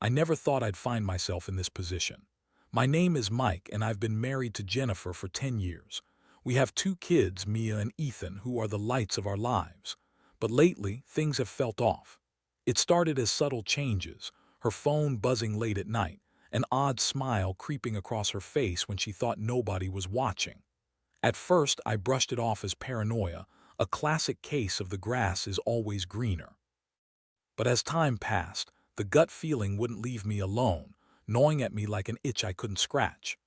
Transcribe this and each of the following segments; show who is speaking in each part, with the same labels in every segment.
Speaker 1: I never thought I'd find myself in this position. My name is Mike, and I've been married to Jennifer for 10 years. We have two kids, Mia and Ethan, who are the lights of our lives. But lately, things have felt off. It started as subtle changes, her phone buzzing late at night, an odd smile creeping across her face when she thought nobody was watching. At first, I brushed it off as paranoia, a classic case of the grass is always greener. But as time passed, the gut feeling wouldn't leave me alone, gnawing at me like an itch I couldn't scratch.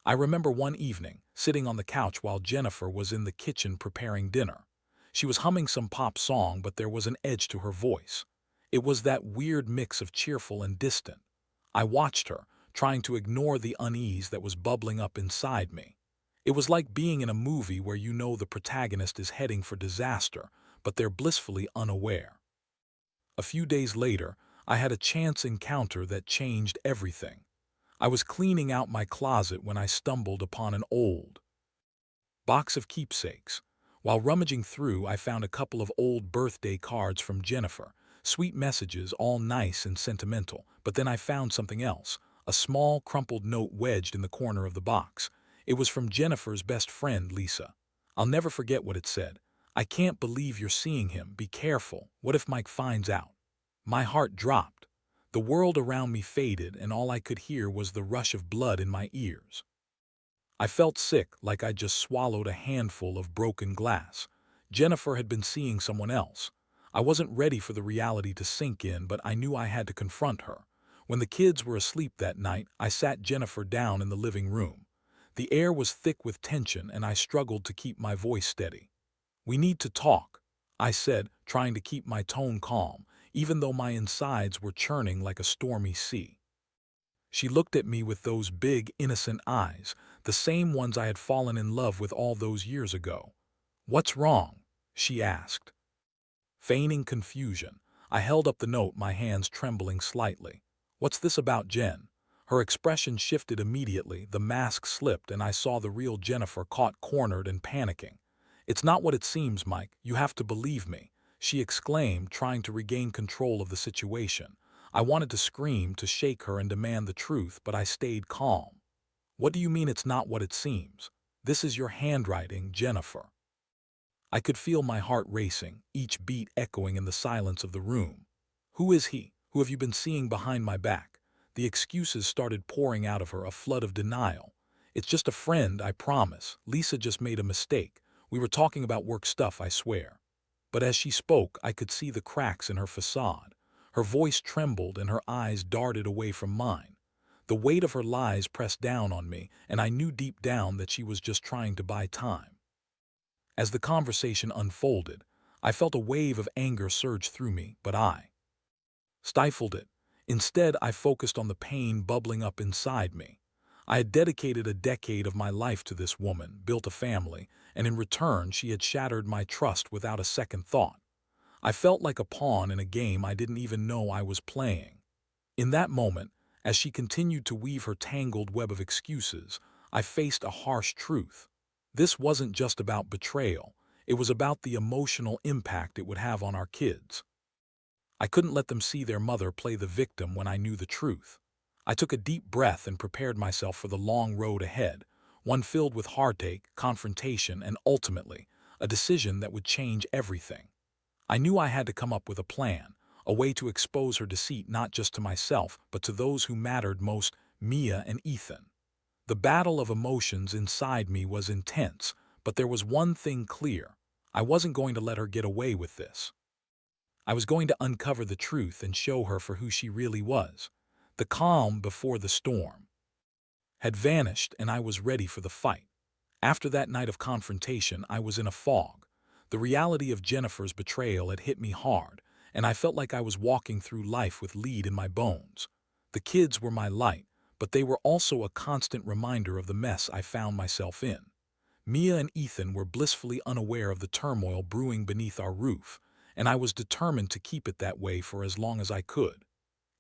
Speaker 1: I remember one evening, sitting on the couch while Jennifer was in the kitchen preparing dinner. She was humming some pop song, but there was an edge to her voice. It was that weird mix of cheerful and distant. I watched her, trying to ignore the unease that was bubbling up inside me. It was like being in a movie where you know the protagonist is heading for disaster, but they're blissfully unaware. A few days later, I had a chance encounter that changed everything. I was cleaning out my closet when I stumbled upon an old box of keepsakes. While rummaging through, I found a couple of old birthday cards from Jennifer, sweet messages, all nice and sentimental. But then I found something else, a small, crumpled note wedged in the corner of the box. It was from Jennifer's best friend, Lisa. I'll never forget what it said. "I can't believe you're seeing him. Be careful. What if Mike finds out?" My heart dropped. The world around me faded, and all I could hear was the rush of blood in my ears. I felt sick, like I'd just swallowed a handful of broken glass. Jennifer had been seeing someone else. I wasn't ready for the reality to sink in, but I knew I had to confront her. When the kids were asleep that night, I sat Jennifer down in the living room. The air was thick with tension, and I struggled to keep my voice steady. "We need to talk," I said, trying to keep my tone calm, even though my insides were churning like a stormy sea. She looked at me with those big, innocent eyes, the same ones I had fallen in love with all those years ago. "What's wrong?" she asked. Feigning confusion, I held up the note, my hands trembling slightly. "What's this about, Jen?" Her expression shifted immediately, the mask slipped, and I saw the real Jennifer, caught cornered and panicking. "It's not what it seems, Mike. You have to believe me," she exclaimed, trying to regain control of the situation. I wanted to scream, to shake her and demand the truth, but I stayed calm. "What do you mean it's not what it seems? This is your handwriting, Jennifer." I could feel my heart racing, each beat echoing in the silence of the room. "Who is he? Who have you been seeing behind my back?" The excuses started pouring out of her, a flood of denial. "It's just a friend, I promise. Lisa just made a mistake. We were talking about work stuff, I swear." But as she spoke, I could see the cracks in her facade. Her voice trembled and her eyes darted away from mine. The weight of her lies pressed down on me, and I knew deep down that she was just trying to buy time. As the conversation unfolded, I felt a wave of anger surge through me, but I stifled it. Instead, I focused on the pain bubbling up inside me. I had dedicated a decade of my life to this woman, built a family, and in return she had shattered my trust without a second thought. I felt like a pawn in a game I didn't even know I was playing. In that moment, as she continued to weave her tangled web of excuses, I faced a harsh truth. This wasn't just about betrayal, it was about the emotional impact it would have on our kids. I couldn't let them see their mother play the victim when I knew the truth. I took a deep breath and prepared myself for the long road ahead, one filled with heartache, confrontation, and ultimately, a decision that would change everything. I knew I had to come up with a plan, a way to expose her deceit not just to myself, but to those who mattered most, Mia and Ethan. The battle of emotions inside me was intense, but there was one thing clear. I wasn't going to let her get away with this. I was going to uncover the truth and show her for who she really was. The calm before the storm had vanished, and I was ready for the fight. After that night of confrontation, I was in a fog. The reality of Jennifer's betrayal had hit me hard, and I felt like I was walking through life with lead in my bones. The kids were my light, but they were also a constant reminder of the mess I found myself in. Mia and Ethan were blissfully unaware of the turmoil brewing beneath our roof, and I was determined to keep it that way for as long as I could.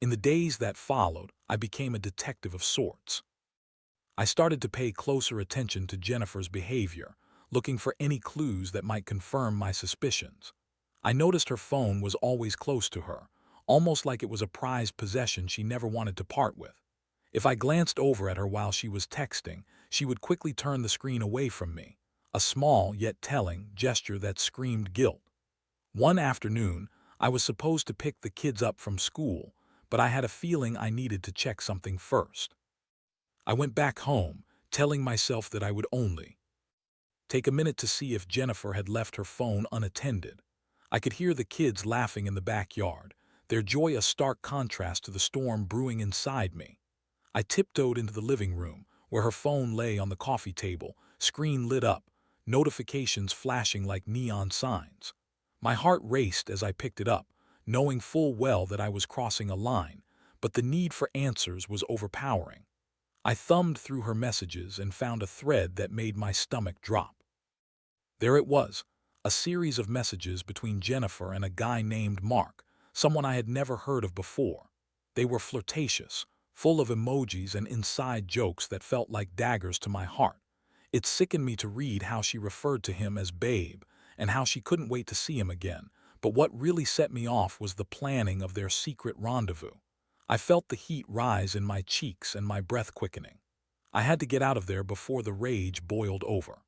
Speaker 1: In the days that followed, I became a detective of sorts. I started to pay closer attention to Jennifer's behavior, looking for any clues that might confirm my suspicions. I noticed her phone was always close to her, almost like it was a prized possession she never wanted to part with. If I glanced over at her while she was texting, she would quickly turn the screen away from me, a small yet telling gesture that screamed guilt. One afternoon, I was supposed to pick the kids up from school, but I had a feeling I needed to check something first. I went back home, telling myself that I would only take a minute to see if Jennifer had left her phone unattended. I could hear the kids laughing in the backyard, their joy a stark contrast to the storm brewing inside me. I tiptoed into the living room, where her phone lay on the coffee table, screen lit up, notifications flashing like neon signs. My heart raced as I picked it up, knowing full well that I was crossing a line, but the need for answers was overpowering. I thumbed through her messages and found a thread that made my stomach drop. There it was, a series of messages between Jennifer and a guy named Mark, someone I had never heard of before. They were flirtatious, full of emojis and inside jokes that felt like daggers to my heart. It sickened me to read how she referred to him as babe and how she couldn't wait to see him again, but what really set me off was the planning of their secret rendezvous. I felt the heat rise in my cheeks and my breath quickening. I had to get out of there before the rage boiled over.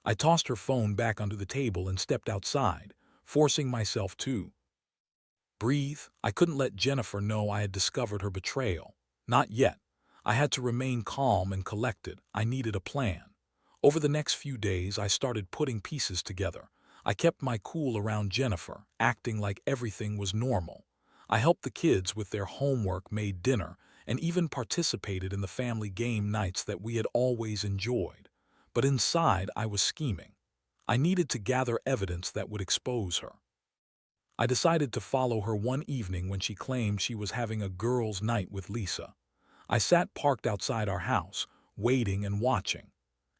Speaker 1: I tossed her phone back onto the table and stepped outside, forcing myself to breathe. I couldn't let Jennifer know I had discovered her betrayal. Not yet. I had to remain calm and collected. I needed a plan. Over the next few days, I started putting pieces together. I kept my cool around Jennifer, acting like everything was normal. I helped the kids with their homework, made dinner, and even participated in the family game nights that we had always enjoyed. But inside, I was scheming. I needed to gather evidence that would expose her. I decided to follow her one evening when she claimed she was having a girls' night with Lisa. I sat parked outside our house, waiting and watching.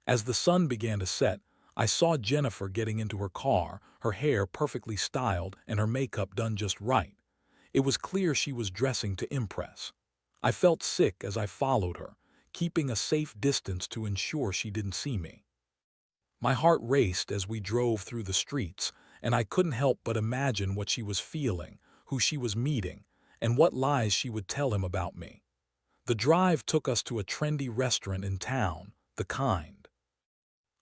Speaker 1: As the sun began to set, I saw Jennifer getting into her car, her hair perfectly styled and her makeup done just right. It was clear she was dressing to impress. I felt sick as I followed her, keeping a safe distance to ensure she didn't see me. My heart raced as we drove through the streets, and I couldn't help but imagine what she was feeling, who she was meeting, and what lies she would tell him about me. The drive took us to a trendy restaurant in town, the kind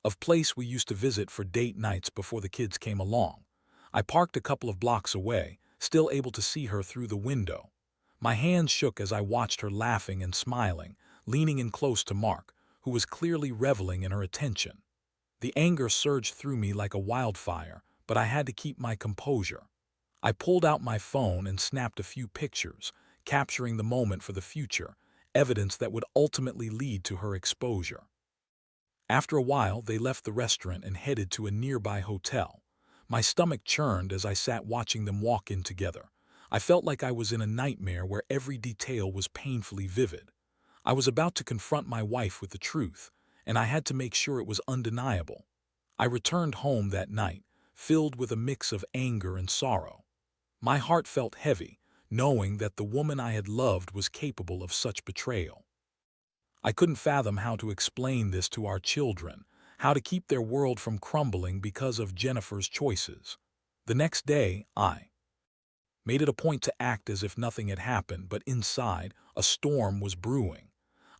Speaker 1: of place we used to visit for date nights before the kids came along. I parked a couple of blocks away, still able to see her through the window. My hands shook as I watched her laughing and smiling, leaning in close to Mark, who was clearly reveling in her attention. The anger surged through me like a wildfire, but I had to keep my composure. I pulled out my phone and snapped a few pictures, capturing the moment for the future, evidence that would ultimately lead to her exposure. After a while, they left the restaurant and headed to a nearby hotel. My stomach churned as I sat watching them walk in together. I felt like I was in a nightmare where every detail was painfully vivid. I was about to confront my wife with the truth, and I had to make sure it was undeniable. I returned home that night, filled with a mix of anger and sorrow. My heart felt heavy, knowing that the woman I had loved was capable of such betrayal. I couldn't fathom how to explain this to our children, how to keep their world from crumbling because of Jennifer's choices. The next day, I made it a point to act as if nothing had happened, but inside, a storm was brewing.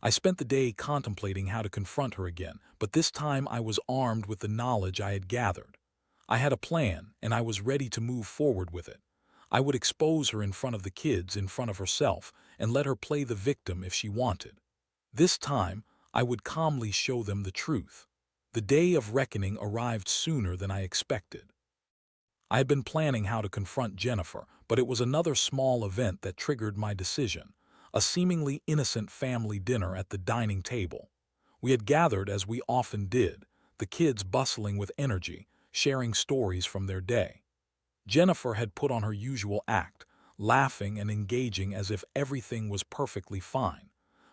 Speaker 1: I spent the day contemplating how to confront her again, but this time I was armed with the knowledge I had gathered. I had a plan, and I was ready to move forward with it. I would expose her in front of the kids, in front of herself, and let her play the victim if she wanted. This time, I would calmly show them the truth. The day of reckoning arrived sooner than I expected. I had been planning how to confront Jennifer, but it was another small event that triggered my decision, a seemingly innocent family dinner at the dining table. We had gathered as we often did, the kids bustling with energy, sharing stories from their day. Jennifer had put on her usual act, laughing and engaging as if everything was perfectly fine.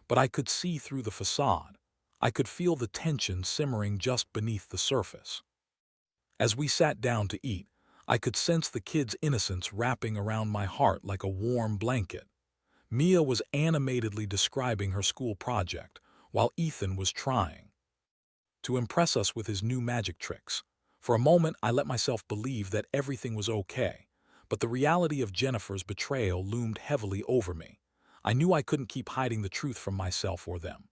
Speaker 1: But I could see through the facade. I could feel the tension simmering just beneath the surface. As we sat down to eat, I could sense the kids' innocence wrapping around my heart like a warm blanket. Mia was animatedly describing her school project, while Ethan was trying to impress us with his new magic tricks. For a moment, I let myself believe that everything was okay, But the reality of Jennifer's betrayal loomed heavily over me. I knew I couldn't keep hiding the truth from myself or them.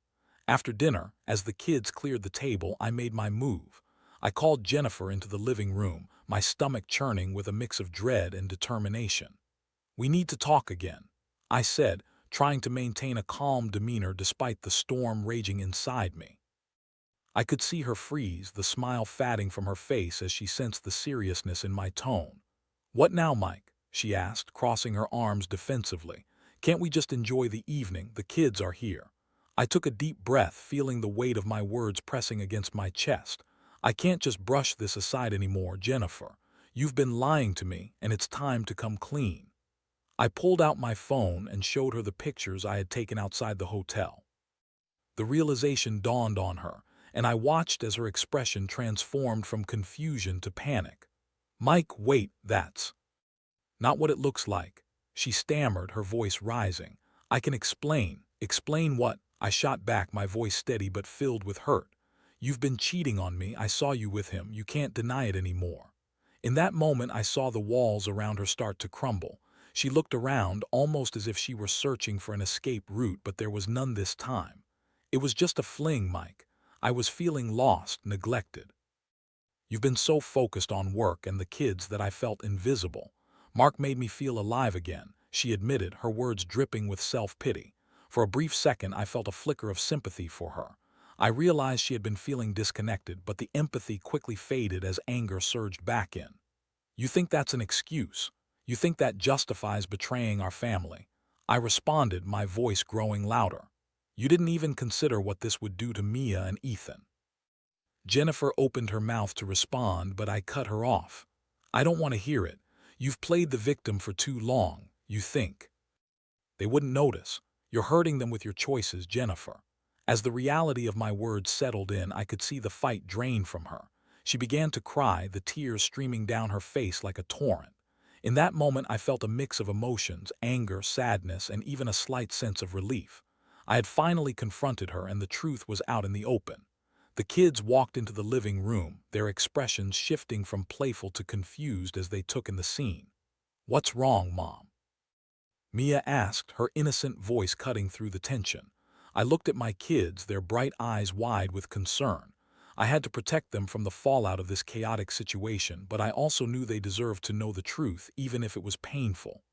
Speaker 1: After dinner, as the kids cleared the table, I made my move. I called Jennifer into the living room, my stomach churning with a mix of dread and determination. "We need to talk again," I said, trying to maintain a calm demeanor despite the storm raging inside me. I could see her freeze, the smile fading from her face as she sensed the seriousness in my tone. "What now, Mike?" she asked, crossing her arms defensively. "Can't we just enjoy the evening? The kids are here." I took a deep breath, feeling the weight of my words pressing against my chest. "I can't just brush this aside anymore, Jennifer. You've been lying to me, and it's time to come clean." I pulled out my phone and showed her the pictures I had taken outside the hotel. The realization dawned on her, and I watched as her expression transformed from confusion to panic. "Mike, wait, that's not what it looks like," she stammered, her voice rising. "I can explain." "Explain what?" I shot back, my voice steady but filled with hurt. "You've been cheating on me. I saw you with him. You can't deny it anymore." In that moment, I saw the walls around her start to crumble. She looked around, almost as if she were searching for an escape route, but there was none this time. "It was just a fling, Mike. I was feeling lost, neglected. You've been so focused on work and the kids that I felt invisible. Mark made me feel alive again," she admitted, her words dripping with self-pity. For a brief second, I felt a flicker of sympathy for her. I realized she had been feeling disconnected, but the empathy quickly faded as anger surged back in. "You think that's an excuse? You think that justifies betraying our family?" I responded, my voice growing louder. "You didn't even consider what this would do to Mia and Ethan." Jennifer opened her mouth to respond, but I cut her off. "I don't want to hear it. You've played the victim for too long. You think they wouldn't notice. You're hurting them with your choices, Jennifer." As the reality of my words settled in, I could see the fight drain from her. She began to cry, the tears streaming down her face like a torrent. In that moment, I felt a mix of emotions, anger, sadness, and even a slight sense of relief. I had finally confronted her, and the truth was out in the open. The kids walked into the living room, their expressions shifting from playful to confused as they took in the scene. "What's wrong, Mom?" Mia asked, her innocent voice cutting through the tension. I looked at my kids, their bright eyes wide with concern. I had to protect them from the fallout of this chaotic situation, but I also knew they deserved to know the truth, even if it was painful.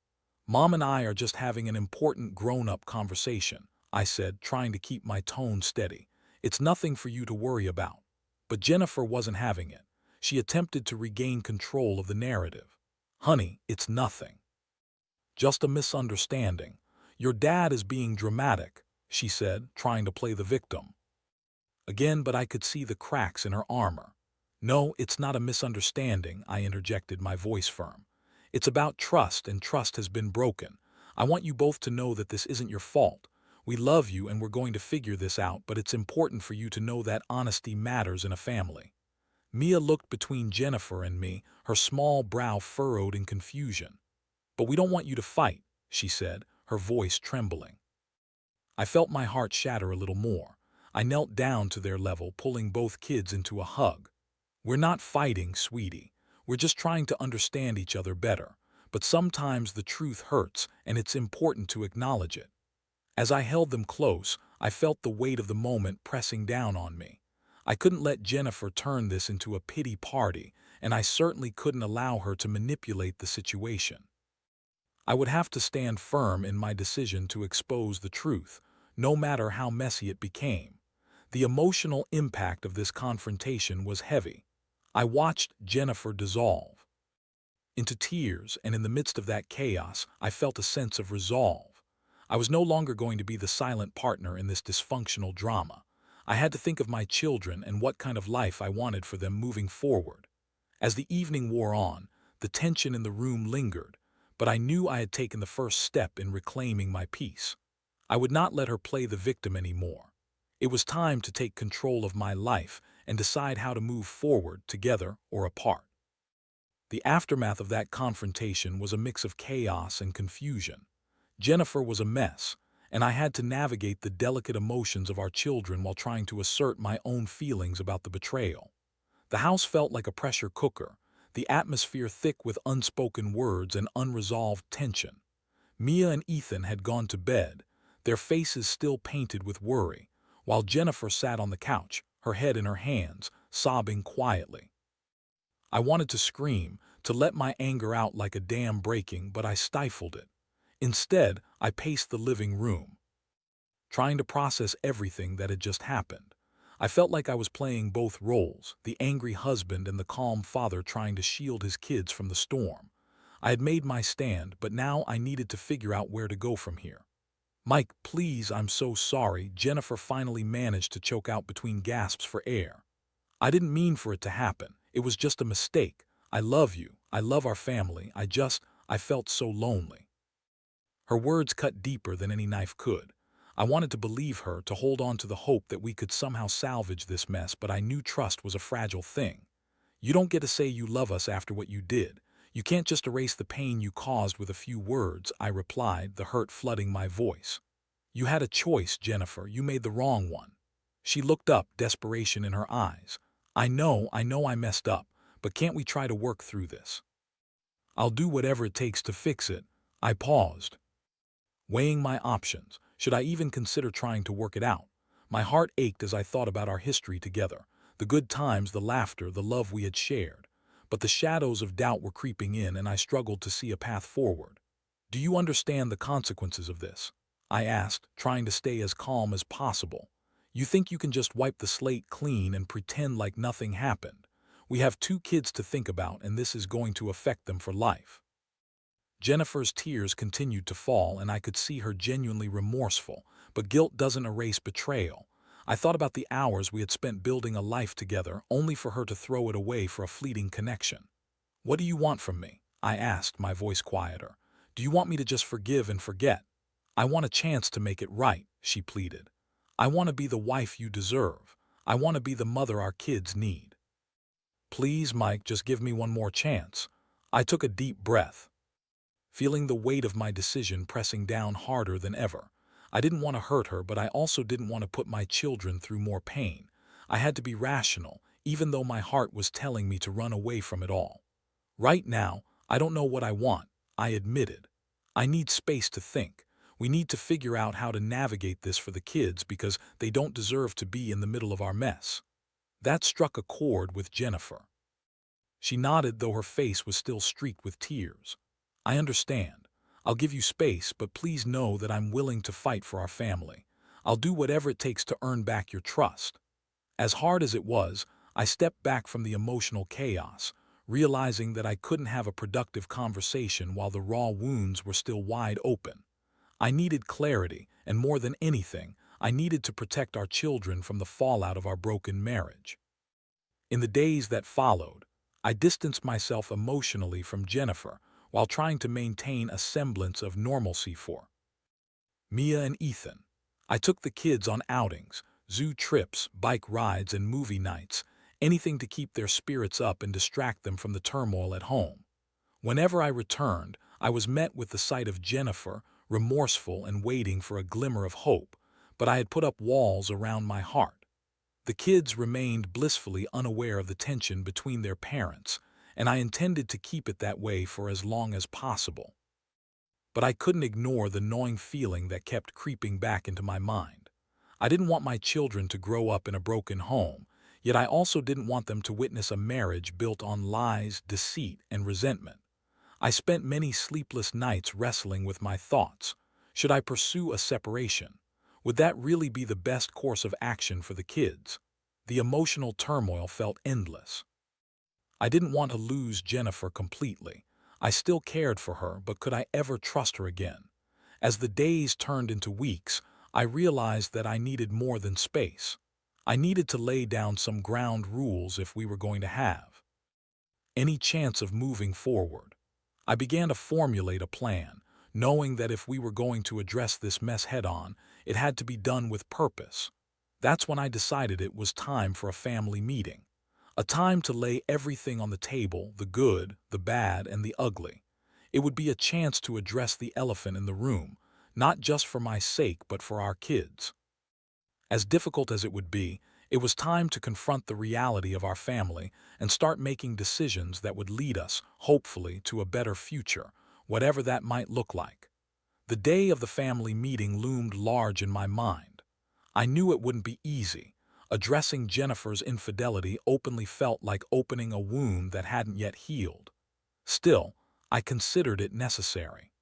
Speaker 1: "Mom and I are just having an important grown-up conversation," I said, trying to keep my tone steady. "It's nothing for you to worry about." But Jennifer wasn't having it. She attempted to regain control of the narrative. "Honey, it's nothing. Just a misunderstanding. Your dad is being dramatic," she said, trying to play the victim. Again, but I could see the cracks in her armor. "No, it's not a misunderstanding," I interjected, my voice firm. "It's about trust, and trust has been broken. I want you both to know that this isn't your fault. We love you and we're going to figure this out, but it's important for you to know that honesty matters in a family." Mia looked between Jennifer and me, her small brow furrowed in confusion. "But we don't want you to fight," she said, her voice trembling. I felt my heart shatter a little more. I knelt down to their level, pulling both kids into a hug. "We're not fighting, sweetie. We're just trying to understand each other better. But sometimes the truth hurts, and it's important to acknowledge it." As I held them close, I felt the weight of the moment pressing down on me. I couldn't let Jennifer turn this into a pity party, and I certainly couldn't allow her to manipulate the situation. I would have to stand firm in my decision to expose the truth, no matter how messy it became. The emotional impact of this confrontation was heavy. I watched Jennifer dissolve into tears, and in the midst of that chaos, I felt a sense of resolve. I was no longer going to be the silent partner in this dysfunctional drama. I had to think of my children and what kind of life I wanted for them moving forward. As the evening wore on, the tension in the room lingered, but I knew I had taken the first step in reclaiming my peace. I would not let her play the victim anymore. It was time to take control of my life and decide how to move forward, together or apart. The aftermath of that confrontation was a mix of chaos and confusion. Jennifer was a mess, and I had to navigate the delicate emotions of our children while trying to assert my own feelings about the betrayal. The house felt like a pressure cooker. the atmosphere thick with unspoken words and unresolved tension. Mia and Ethan had gone to bed, their faces still painted with worry, while Jennifer sat on the couch, her head in her hands, sobbing quietly. I wanted to scream, to let my anger out like a dam breaking, but I stifled it. Instead, I paced the living room, trying to process everything that had just happened. I felt like I was playing both roles, the angry husband and the calm father trying to shield his kids from the storm. I had made my stand, but now I needed to figure out where to go from here. "Mike, please, I'm so sorry," Jennifer finally managed to choke out between gasps for air. "I didn't mean for it to happen. It was just a mistake. I love you. I love our family. I felt so lonely." Her words cut deeper than any knife could. I wanted to believe her, to hold on to the hope that we could somehow salvage this mess, but I knew trust was a fragile thing. "You don't get to say you love us after what you did. You can't just erase the pain you caused with a few words," I replied, the hurt flooding my voice. "You had a choice, Jennifer. You made the wrong one." She looked up, desperation in her eyes. I know I messed up, but can't we try to work through this? I'll do whatever it takes to fix it." I paused, weighing my options. Should I even consider trying to work it out? My heart ached as I thought about our history together, the good times, the laughter, the love we had shared. But the shadows of doubt were creeping in, and I struggled to see a path forward. "Do you understand the consequences of this?" I asked, trying to stay as calm as possible. "You think you can just wipe the slate clean and pretend like nothing happened? We have 2 kids to think about, and this is going to affect them for life." Jennifer's tears continued to fall, and I could see her genuinely remorseful, but guilt doesn't erase betrayal. I thought about the hours we had spent building a life together, only for her to throw it away for a fleeting connection. "What do you want from me?" I asked, my voice quieter. "Do you want me to just forgive and forget?" "I want a chance to make it right," she pleaded. "I want to be the wife you deserve. I want to be the mother our kids need." "Please, Mike, just give me one more chance." I took a deep breath, feeling the weight of my decision pressing down harder than ever. I didn't want to hurt her, but I also didn't want to put my children through more pain. I had to be rational, even though my heart was telling me to run away from it all. "Right now, I don't know what I want," I admitted. "I need space to think. We need to figure out how to navigate this for the kids, because they don't deserve to be in the middle of our mess." That struck a chord with Jennifer. She nodded, though her face was still streaked with tears. "I understand. I'll give you space, but please know that I'm willing to fight for our family. I'll do whatever it takes to earn back your trust." As hard as it was, I stepped back from the emotional chaos, realizing that I couldn't have a productive conversation while the raw wounds were still wide open. I needed clarity, and more than anything, I needed to protect our children from the fallout of our broken marriage. In the days that followed, I distanced myself emotionally from Jennifer while trying to maintain a semblance of normalcy for Mia and Ethan. I took the kids on outings, zoo trips, bike rides, and movie nights, anything to keep their spirits up and distract them from the turmoil at home. Whenever I returned, I was met with the sight of Jennifer, remorseful and waiting for a glimmer of hope, but I had put up walls around my heart. The kids remained blissfully unaware of the tension between their parents, and I intended to keep it that way for as long as possible. But I couldn't ignore the gnawing feeling that kept creeping back into my mind. I didn't want my children to grow up in a broken home, yet I also didn't want them to witness a marriage built on lies, deceit, and resentment. I spent many sleepless nights wrestling with my thoughts. Should I pursue a separation? Would that really be the best course of action for the kids? The emotional turmoil felt endless. I didn't want to lose Jennifer completely. I still cared for her, but could I ever trust her again? As the days turned into weeks, I realized that I needed more than space. I needed to lay down some ground rules if we were going to have any chance of moving forward. I began to formulate a plan, knowing that if we were going to address this mess head-on, it had to be done with purpose. That's when I decided it was time for a family meeting. A time to lay everything on the table, the good, the bad, and the ugly. It would be a chance to address the elephant in the room, not just for my sake but for our kids. As difficult as it would be, It was time to confront the reality of our family and start making decisions that would lead us, hopefully, to a better future, whatever that might look like. The day of the family meeting loomed large in my mind. I knew it wouldn't be easy. Addressing Jennifer's infidelity openly felt like opening a wound that hadn't yet healed. Still, I considered it necessary.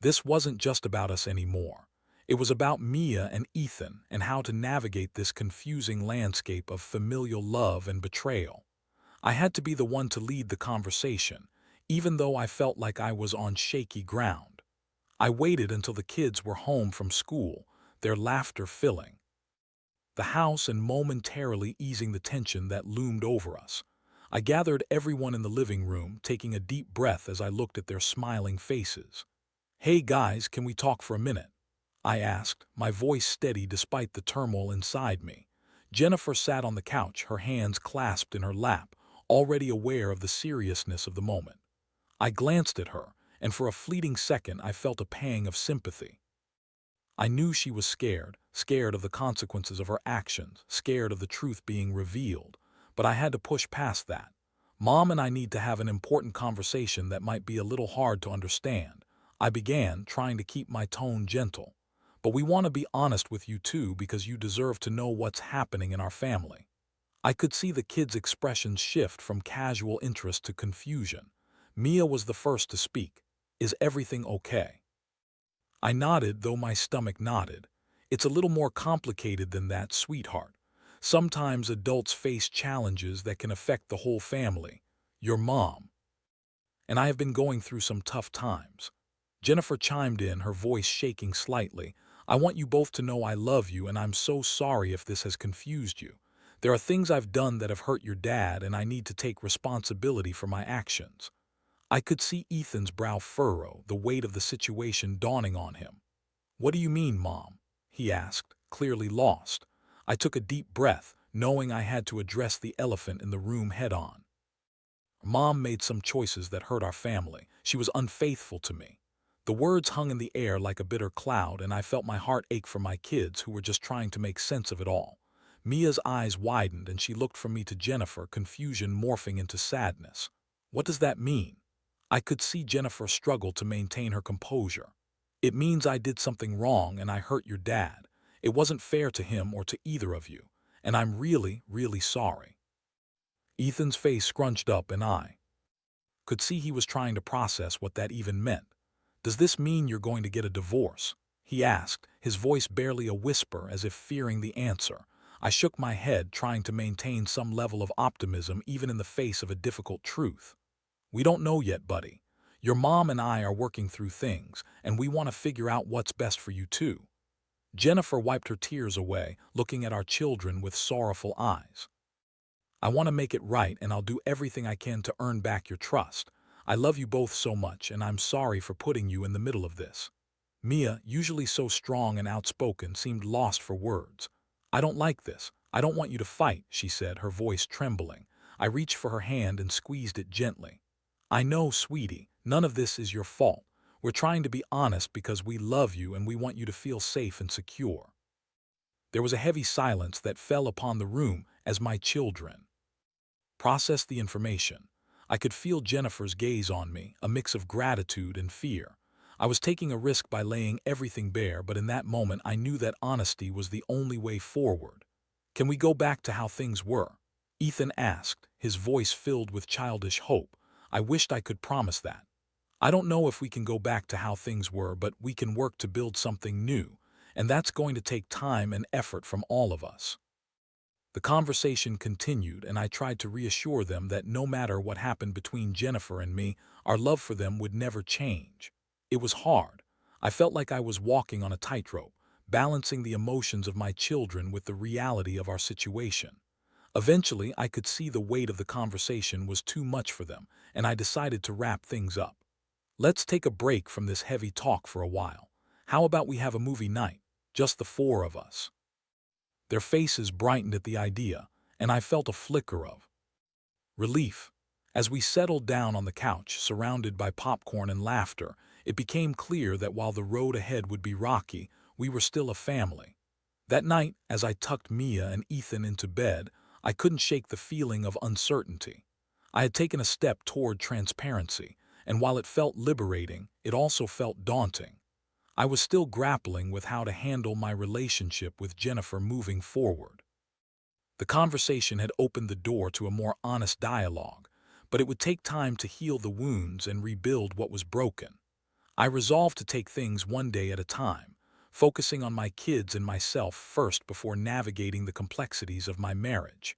Speaker 1: This wasn't just about us anymore. It was about Mia and Ethan and how to navigate this confusing landscape of familial love and betrayal. I had to be the one to lead the conversation, even though I felt like I was on shaky ground. I waited until the kids were home from school, their laughter filling the house and momentarily easing the tension that loomed over us. I gathered everyone in the living room, taking a deep breath as I looked at their smiling faces. "Hey guys, can we talk for a minute?" I asked, my voice steady despite the turmoil inside me. Jennifer sat on the couch, her hands clasped in her lap, already aware of the seriousness of the moment. I glanced at her, and for a fleeting second I felt a pang of sympathy. I knew she was scared, scared of the consequences of her actions, scared of the truth being revealed, but I had to push past that. "Mom and I need to have an important conversation that might be a little hard to understand," I began, trying to keep my tone gentle. "But we want to be honest with you too because you deserve to know what's happening in our family." I could see the kids' expressions shift from casual interest to confusion. Mia was the first to speak. "Is everything okay?" I nodded, though my stomach nodded. "It's a little more complicated than that, sweetheart. Sometimes adults face challenges that can affect the whole family. Your mom and I have been going through some tough times." Jennifer chimed in, her voice shaking slightly. "I want you both to know I love you, and I'm so sorry if this has confused you. There are things I've done that have hurt your dad, and I need to take responsibility for my actions." I could see Ethan's brow furrow, the weight of the situation dawning on him. "What do you mean, Mom?" he asked, clearly lost. I took a deep breath, knowing I had to address the elephant in the room head-on. "Mom made some choices that hurt our family. She was unfaithful to me." The words hung in the air like a bitter cloud, and I felt my heart ache for my kids who were just trying to make sense of it all. Mia's eyes widened, and she looked from me to Jennifer, confusion morphing into sadness. "What does that mean?" I could see Jennifer struggle to maintain her composure. "It means I did something wrong and I hurt your dad. It wasn't fair to him or to either of you, and I'm really, really sorry." Ethan's face scrunched up, and I could see he was trying to process what that even meant. "Does this mean you're going to get a divorce?" he asked, his voice barely a whisper, as if fearing the answer. I shook my head, trying to maintain some level of optimism even in the face of a difficult truth. "We don't know yet, buddy. Your mom and I are working through things, and we want to figure out what's best for you too." Jennifer wiped her tears away, looking at our children with sorrowful eyes. "I want to make it right, and I'll do everything I can to earn back your trust. I love you both so much, and I'm sorry for putting you in the middle of this." Mia, usually so strong and outspoken, seemed lost for words. "I don't like this. I don't want you to fight," she said, her voice trembling. I reached for her hand and squeezed it gently. "I know, sweetie, none of this is your fault. We're trying to be honest because we love you and we want you to feel safe and secure." There was a heavy silence that fell upon the room as my children processed the information. I could feel Jennifer's gaze on me, a mix of gratitude and fear. I was taking a risk by laying everything bare, but in that moment I knew that honesty was the only way forward. "Can we go back to how things were?" Ethan asked, his voice filled with childish hope. I wished I could promise that. "I don't know if we can go back to how things were, but we can work to build something new, and that's going to take time and effort from all of us." The conversation continued, and I tried to reassure them that no matter what happened between Jennifer and me, our love for them would never change. It was hard. I felt like I was walking on a tightrope, balancing the emotions of my children with the reality of our situation. Eventually, I could see the weight of the conversation was too much for them, and I decided to wrap things up. "Let's take a break from this heavy talk for a while. How about we have a movie night? Just the four of us." Their faces brightened at the idea, and I felt a flicker of relief. As we settled down on the couch, surrounded by popcorn and laughter, it became clear that while the road ahead would be rocky, we were still a family. That night, as I tucked Mia and Ethan into bed, I couldn't shake the feeling of uncertainty. I had taken a step toward transparency, and while it felt liberating, it also felt daunting. I was still grappling with how to handle my relationship with Jennifer moving forward. The conversation had opened the door to a more honest dialogue, but it would take time to heal the wounds and rebuild what was broken. I resolved to take things one day at a time, focusing on my kids and myself first before navigating the complexities of my marriage.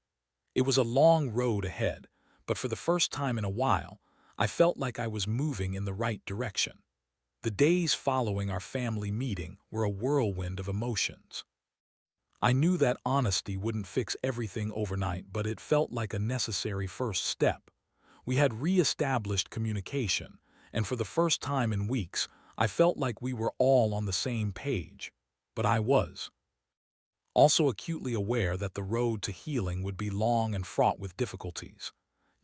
Speaker 1: It was a long road ahead, but for the first time in a while, I felt like I was moving in the right direction. The days following our family meeting were a whirlwind of emotions. I knew that honesty wouldn't fix everything overnight, but it felt like a necessary first step. We had re-established communication, and for the first time in weeks, I felt like we were all on the same page. But I was also acutely aware that the road to healing would be long and fraught with difficulties.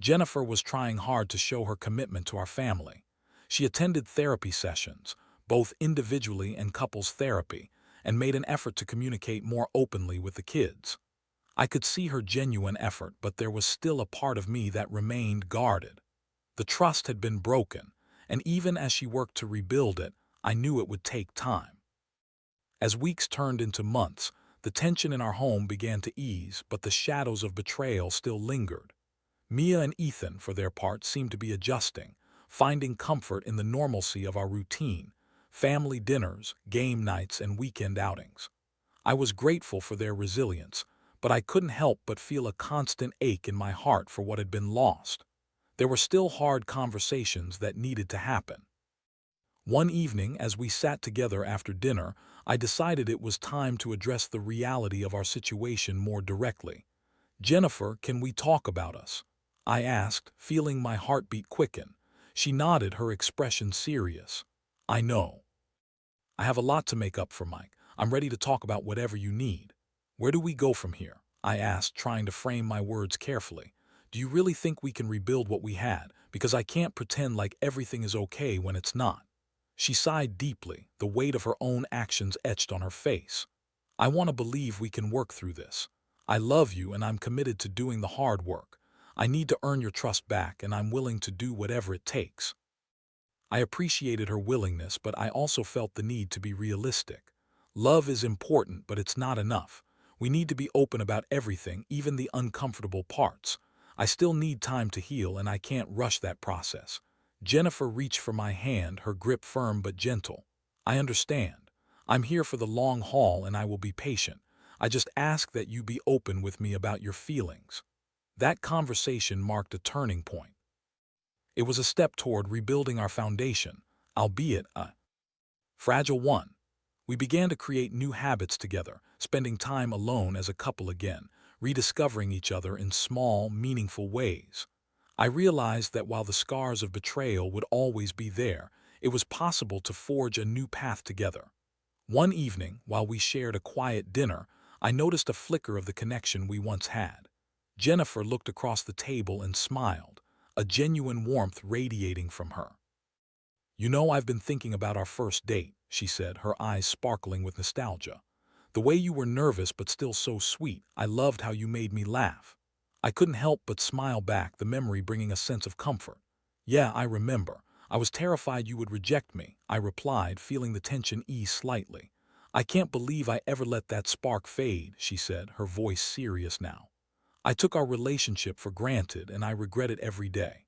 Speaker 1: Jennifer was trying hard to show her commitment to our family. She attended therapy sessions, both individually and couples therapy, and made an effort to communicate more openly with the kids. I could see her genuine effort, but there was still a part of me that remained guarded. The trust had been broken, and even as she worked to rebuild it, I knew it would take time. As weeks turned into months, the tension in our home began to ease, but the shadows of betrayal still lingered. Mia and Ethan, for their part, seemed to be adjusting, finding comfort in the normalcy of our routine, family dinners, game nights, and weekend outings. I was grateful for their resilience, but I couldn't help but feel a constant ache in my heart for what had been lost. There were still hard conversations that needed to happen. One evening, as we sat together after dinner, I decided it was time to address the reality of our situation more directly. "Jennifer, can we talk about us?" I asked, feeling my heartbeat quicken. She nodded, her expression serious. "I know. I have a lot to make up for, Mike. I'm ready to talk about whatever you need." "Where do we go from here?" I asked, trying to frame my words carefully. "Do you really think we can rebuild what we had? Because I can't pretend like everything is okay when it's not." She sighed deeply, the weight of her own actions etched on her face. "I want to believe we can work through this. I love you and I'm committed to doing the hard work. I need to earn your trust back, and I'm willing to do whatever it takes." I appreciated her willingness, but I also felt the need to be realistic. Love is important, but it's not enough. We need to be open about everything, even the uncomfortable parts. I still need time to heal, and I can't rush that process. Jennifer reached for my hand, her grip firm but gentle. "I understand. I'm here for the long haul, and I will be patient. I just ask that you be open with me about your feelings." That conversation marked a turning point. It was a step toward rebuilding our foundation, albeit a fragile one. We began to create new habits together, spending time alone as a couple again, rediscovering each other in small, meaningful ways. I realized that while the scars of betrayal would always be there, it was possible to forge a new path together. One evening, while we shared a quiet dinner, I noticed a flicker of the connection we once had. Jennifer looked across the table and smiled, a genuine warmth radiating from her. "You know, I've been thinking about our first date," she said, her eyes sparkling with nostalgia. "The way you were nervous but still so sweet. I loved how you made me laugh." I couldn't help but smile back, the memory bringing a sense of comfort. "Yeah, I remember. I was terrified you would reject me," I replied, feeling the tension ease slightly. "I can't believe I ever let that spark fade," she said, her voice serious now. "I took our relationship for granted, and I regret it every day."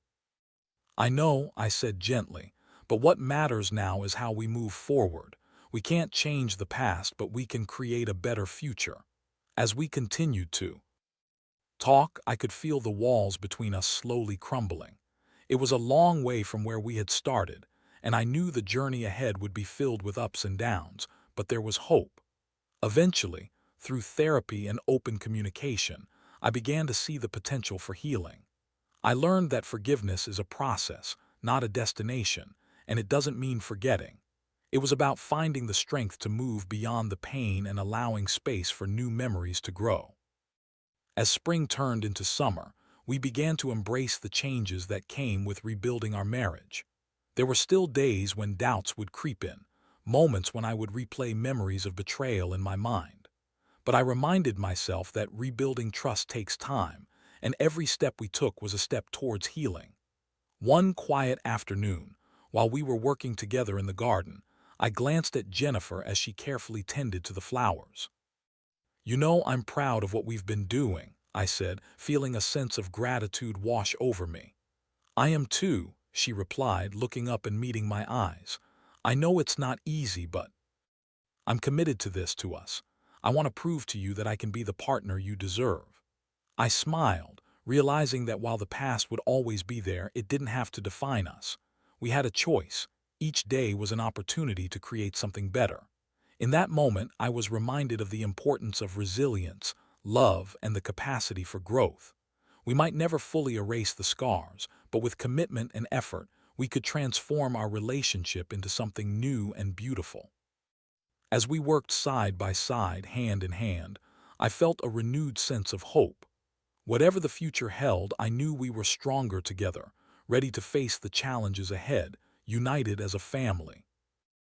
Speaker 1: "I know," I said gently, "but what matters now is how we move forward. We can't change the past, but we can create a better future." As we continued to talk, I could feel the walls between us slowly crumbling. It was a long way from where we had started, and I knew the journey ahead would be filled with ups and downs, but there was hope. Eventually, through therapy and open communication, I began to see the potential for healing. I learned that forgiveness is a process, not a destination, and it doesn't mean forgetting. It was about finding the strength to move beyond the pain and allowing space for new memories to grow. As spring turned into summer, we began to embrace the changes that came with rebuilding our marriage. There were still days when doubts would creep in, moments when I would replay memories of betrayal in my mind. But I reminded myself that rebuilding trust takes time, and every step we took was a step towards healing. One quiet afternoon, while we were working together in the garden, I glanced at Jennifer as she carefully tended to the flowers. "You know, I'm proud of what we've been doing," I said, feeling a sense of gratitude wash over me. "I am too," she replied, looking up and meeting my eyes. "I know it's not easy, but I'm committed to this, to us. I want to prove to you that I can be the partner you deserve." I smiled, realizing that while the past would always be there, it didn't have to define us. We had a choice. Each day was an opportunity to create something better. In that moment, I was reminded of the importance of resilience, love, and the capacity for growth. We might never fully erase the scars, but with commitment and effort, we could transform our relationship into something new and beautiful. As we worked side by side, hand in hand, I felt a renewed sense of hope. Whatever the future held, I knew we were stronger together, ready to face the challenges ahead, united as a family.